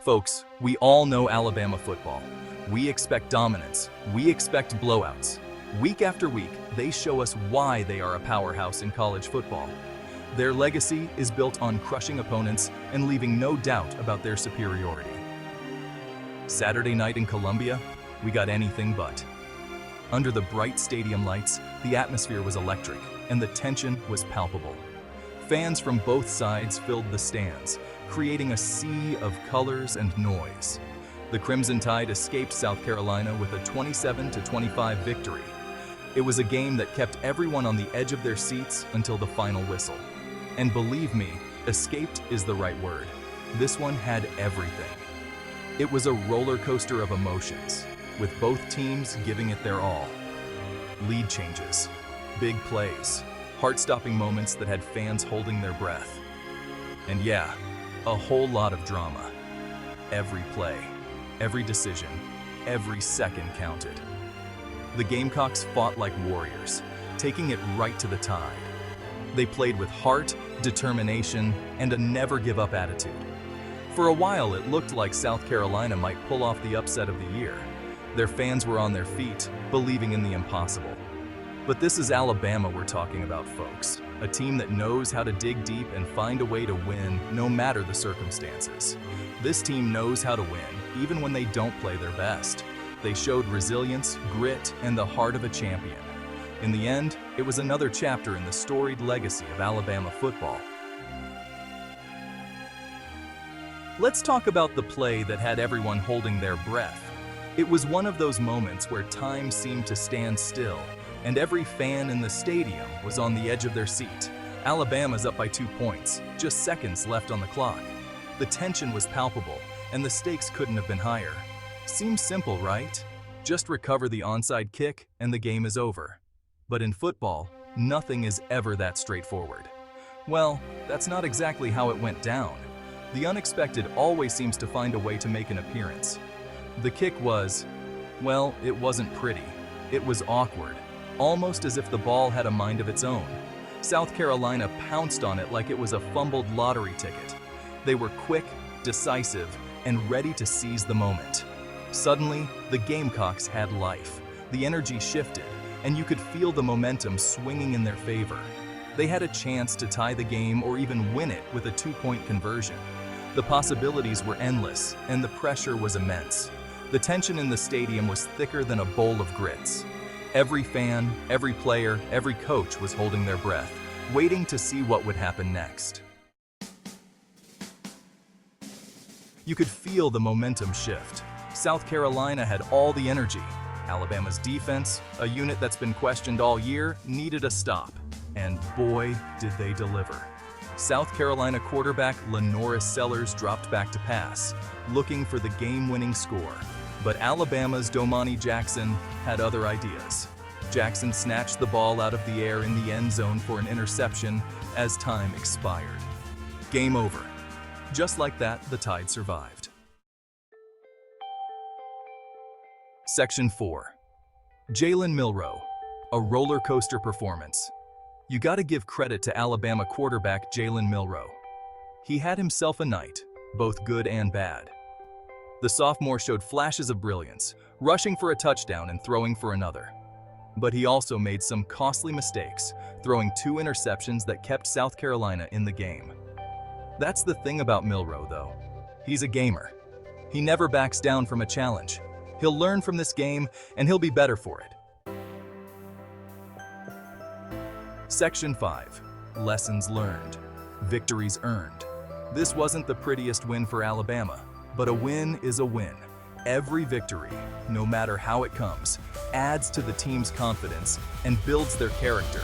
Folks, we all know Alabama football. We expect dominance. We expect blowouts. Week after week, they show us why they are a powerhouse in college football. Their legacy is built on crushing opponents and leaving no doubt about their superiority. Saturday night in Columbia, we got anything but. Under the bright stadium lights, the atmosphere was electric and the tension was palpable. Fans from both sides filled the stands, creating a sea of colors and noise. The Crimson Tide escaped South Carolina with a 27-25 victory. It was a game that kept everyone on the edge of their seats until the final whistle. And believe me, escaped is the right word. This one had everything. It was a roller coaster of emotions, with both teams giving it their all. Lead changes, big plays, heart-stopping moments that had fans holding their breath. And yeah, a whole lot of drama. Every play, every decision, every second counted. The Gamecocks fought like warriors, taking it right to the tide. They played with heart, determination, and a never-give-up attitude. For a while, it looked like South Carolina might pull off the upset of the year. Their fans were on their feet, believing in the impossible. But this is Alabama we're talking about, folks. A team that knows how to dig deep and find a way to win no matter the circumstances. This team knows how to win, even when they don't play their best. They showed resilience, grit, and the heart of a champion. In the end, it was another chapter in the storied legacy of Alabama football. Let's talk about the play that had everyone holding their breath. It was one of those moments where time seemed to stand still, and every fan in the stadium was on the edge of their seat. Alabama's up by 2 points, just seconds left on the clock. The tension was palpable, and the stakes couldn't have been higher. Seems simple, right? Just recover the onside kick, and the game is over. But in football, nothing is ever that straightforward. Well, that's not exactly how it went down. The unexpected always seems to find a way to make an appearance. The kick was, well, it wasn't pretty. It was awkward, almost as if the ball had a mind of its own. South Carolina pounced on it like it was a fumbled lottery ticket. They were quick, decisive, and ready to seize the moment. Suddenly, the Gamecocks had life. The energy shifted, and you could feel the momentum swinging in their favor. They had a chance to tie the game or even win it with a 2-point conversion. The possibilities were endless, and the pressure was immense. The tension in the stadium was thicker than a bowl of grits. Every fan, every player, every coach was holding their breath, waiting to see what would happen next. You could feel the momentum shift. South Carolina had all the energy. Alabama's defense, a unit that's been questioned all year, needed a stop. And boy, did they deliver. South Carolina quarterback Lenoris Sellers dropped back to pass, looking for the game-winning score. But Alabama's Domani Jackson had other ideas. Jackson snatched the ball out of the air in the end zone for an interception as time expired. Game over. Just like that, the Tide survived. Section 4. Jalen Milroe, a roller coaster performance. You gotta give credit to Alabama quarterback Jalen Milroe. He had himself a night, both good and bad. The sophomore showed flashes of brilliance, rushing for a touchdown and throwing for another. But he also made some costly mistakes, throwing 2 interceptions that kept South Carolina in the game. That's the thing about Milroe, though. He's a gamer. He never backs down from a challenge. He'll learn from this game, and he'll be better for it. Section 5. Lessons learned. Victories earned. This wasn't the prettiest win for Alabama, but a win is a win. Every victory, no matter how it comes, adds to the team's confidence and builds their character.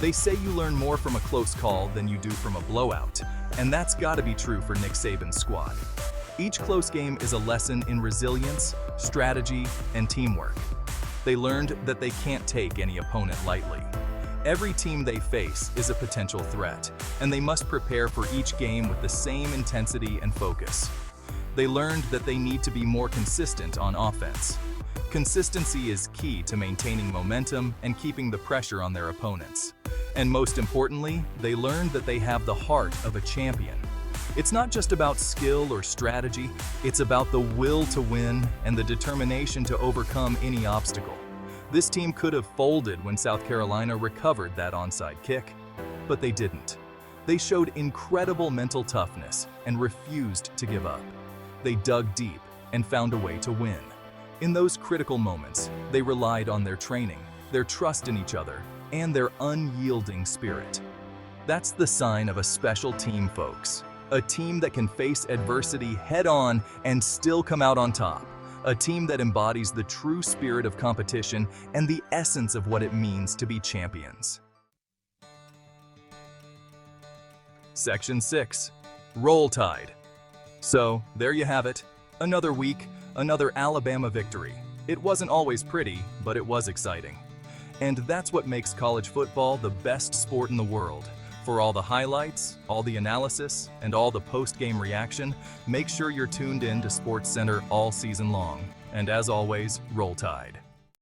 They say you learn more from a close call than you do from a blowout, and that's gotta be true for Nick Saban's squad. Each close game is a lesson in resilience, strategy, and teamwork. They learned that they can't take any opponent lightly. Every team they face is a potential threat, and they must prepare for each game with the same intensity and focus. They learned that they need to be more consistent on offense. Consistency is key to maintaining momentum and keeping the pressure on their opponents. And most importantly, they learned that they have the heart of a champion. It's not just about skill or strategy, it's about the will to win and the determination to overcome any obstacle. This team could have folded when South Carolina recovered that onside kick, but they didn't. They showed incredible mental toughness and refused to give up. They dug deep and found a way to win. In those critical moments, they relied on their training, their trust in each other, and their unyielding spirit. That's the sign of a special team, folks. A team that can face adversity head-on and still come out on top. A team that embodies the true spirit of competition and the essence of what it means to be champions. Section 6. Roll Tide. So, there you have it. Another week, another Alabama victory. It wasn't always pretty, but it was exciting. And that's what makes college football the best sport in the world. For all the highlights, all the analysis, and all the post-game reaction, make sure you're tuned in to SportsCenter all season long. And as always, Roll Tide.